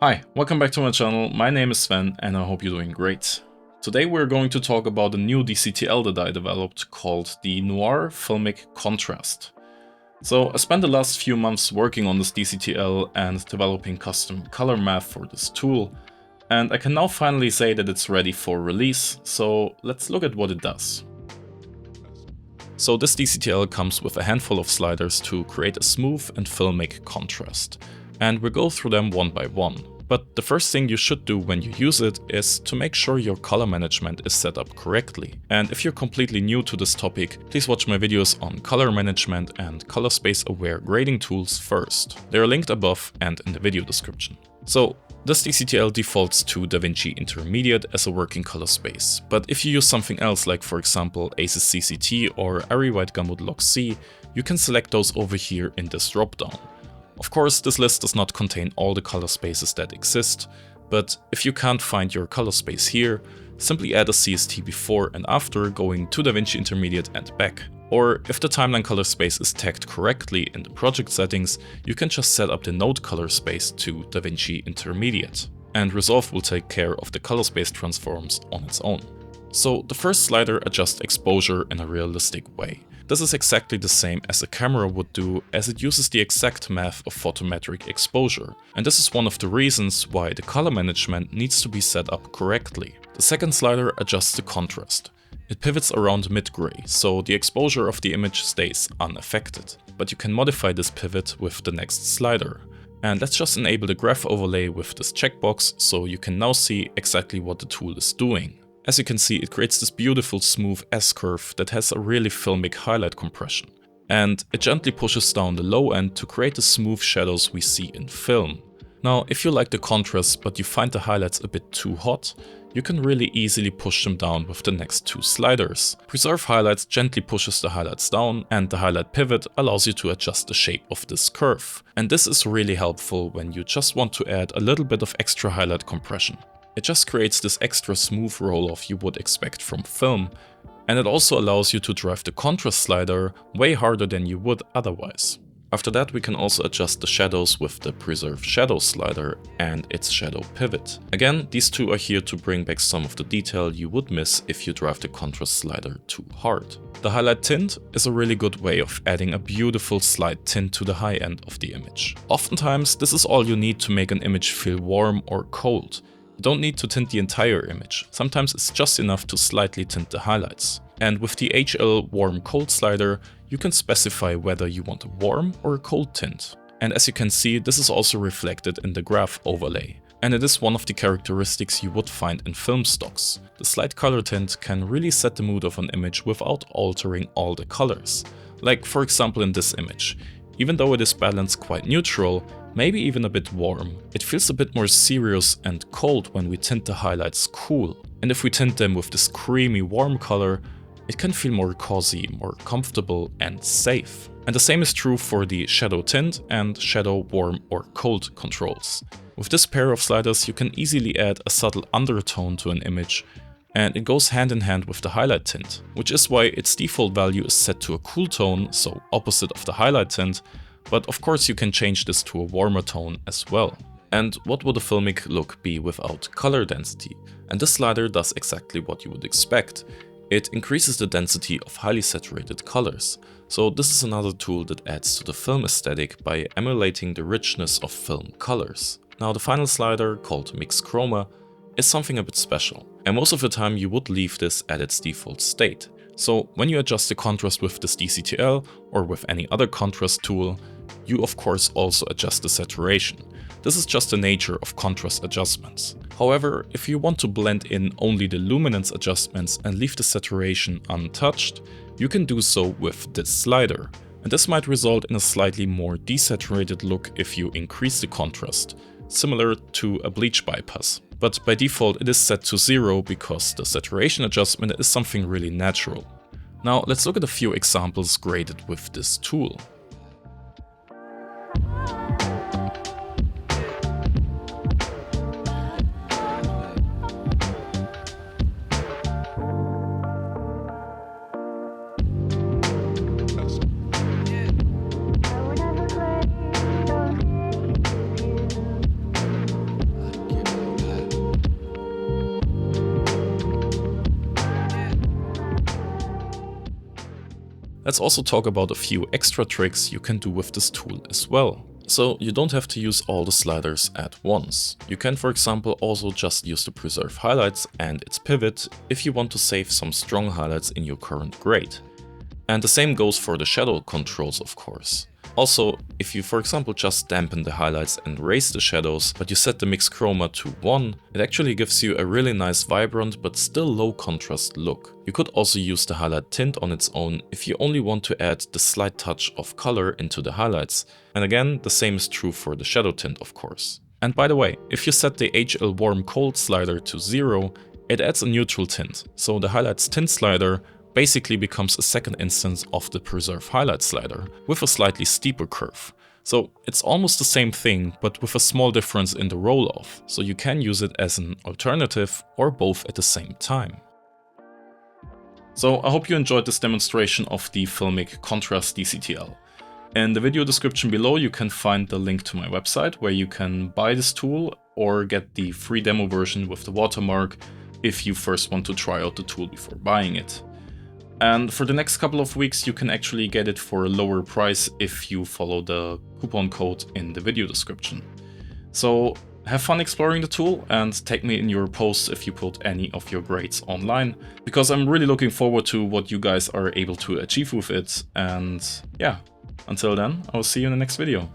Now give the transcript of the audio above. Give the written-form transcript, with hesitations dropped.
Hi, welcome back to my channel. My name is Sven and I hope you're doing great. Today we're going to talk about a new DCTL that I developed called the NOIR FilmicContrast. So I spent the last few months working on this DCTL and developing custom color math for this tool, and I can now finally say that it's ready for release, so let's look at what it does. So this DCTL comes with a handful of sliders to create a smooth and filmic contrast, and we'll go through them one by one. But the first thing you should do when you use it is to make sure your color management is set up correctly. And if you're completely new to this topic, please watch my videos on color management and color space aware grading tools first. They are linked above and in the video description. So this DCTL defaults to DaVinci Intermediate as a working color space, but if you use something else like for example ACES CCT or Arri White Gumwood Log C, you can select those over here in this dropdown. Of course, this list does not contain all the color spaces that exist, but if you can't find your color space here, simply add a CST before and after going to DaVinci Intermediate and back. Or if the timeline color space is tagged correctly in the project settings, you can just set up the node color space to DaVinci Intermediate, and Resolve will take care of the color space transforms on its own. So the first slider adjusts exposure in a realistic way. This is exactly the same as a camera would do, as it uses the exact math of photometric exposure. And this is one of the reasons why the color management needs to be set up correctly. The second slider adjusts the contrast. It pivots around mid-gray, so the exposure of the image stays unaffected. But you can modify this pivot with the next slider. And let's just enable the graph overlay with this checkbox, so you can now see exactly what the tool is doing. As you can see, it creates this beautiful smooth S-curve that has a really filmic highlight compression. And it gently pushes down the low end to create the smooth shadows we see in film. Now, if you like the contrast but you find the highlights a bit too hot, you can really easily push them down with the next two sliders. Preserve Highlights gently pushes the highlights down, and the highlight pivot allows you to adjust the shape of this curve. And this is really helpful when you just want to add a little bit of extra highlight compression. It just creates this extra smooth roll-off you would expect from film, and it also allows you to drive the contrast slider way harder than you would otherwise. After that, we can also adjust the shadows with the Preserve Shadow slider and its shadow pivot. Again, these two are here to bring back some of the detail you would miss if you drive the contrast slider too hard. The Highlight Tint is a really good way of adding a beautiful slight tint to the high end of the image. Oftentimes, this is all you need to make an image feel warm or cold. You don't need to tint the entire image, sometimes it's just enough to slightly tint the highlights. And with the HL Warm Cold slider, you can specify whether you want a warm or a cold tint. And as you can see, this is also reflected in the graph overlay. And it is one of the characteristics you would find in film stocks. The slight color tint can really set the mood of an image without altering all the colors. Like for example in this image. Even though it is balanced quite neutral, maybe even a bit warm, it feels a bit more serious and cold when we tint the highlights cool. And if we tint them with this creamy warm color, it can feel more cozy, more comfortable and safe. And the same is true for the shadow tint and shadow warm or cold controls. With this pair of sliders you can easily add a subtle undertone to an image, and it goes hand in hand with the highlight tint, which is why its default value is set to a cool tone, so opposite of the highlight tint, but of course you can change this to a warmer tone as well. And what would a filmic look be without color density? And this slider does exactly what you would expect. It increases the density of highly saturated colors. So this is another tool that adds to the film aesthetic by emulating the richness of film colors. Now the final slider, called Mix Chroma, is something a bit special. And most of the time you would leave this at its default state. So when you adjust the contrast with this DCTL or with any other contrast tool, you of course also adjust the saturation. This is just the nature of contrast adjustments. However, if you want to blend in only the luminance adjustments and leave the saturation untouched, you can do so with this slider. And this might result in a slightly more desaturated look if you increase the contrast, similar to a bleach bypass. But by default it is set to 0 because the saturation adjustment is something really natural. Now let's look at a few examples graded with this tool. Let's also talk about a few extra tricks you can do with this tool as well. So you don't have to use all the sliders at once. You can, for example, also just use the preserve highlights and its pivot if you want to save some strong highlights in your current grade. And the same goes for the shadow controls, of course. Also, if you, for example, just dampen the highlights and raise the shadows, but you set the mix chroma to 1, it actually gives you a really nice vibrant but still low contrast look. You could also use the highlight tint on its own if you only want to add the slight touch of color into the highlights. And again, the same is true for the shadow tint, of course. And by the way, if you set the HL warm cold slider to 0, it adds a neutral tint, so the highlights tint slider basically becomes a second instance of the preserve highlight slider with a slightly steeper curve. So it's almost the same thing, but with a small difference in the roll-off, so you can use it as an alternative or both at the same time. So I hope you enjoyed this demonstration of the FilmicContrast DCTL. In the video description below you can find the link to my website where you can buy this tool or get the free demo version with the watermark if you first want to try out the tool before buying it. And for the next couple of weeks you can actually get it for a lower price if you follow the coupon code in the video description. So have fun exploring the tool and tag me in your posts if you put any of your grades online, because I'm really looking forward to what you guys are able to achieve with it. And yeah, until then, I'll see you in the next video.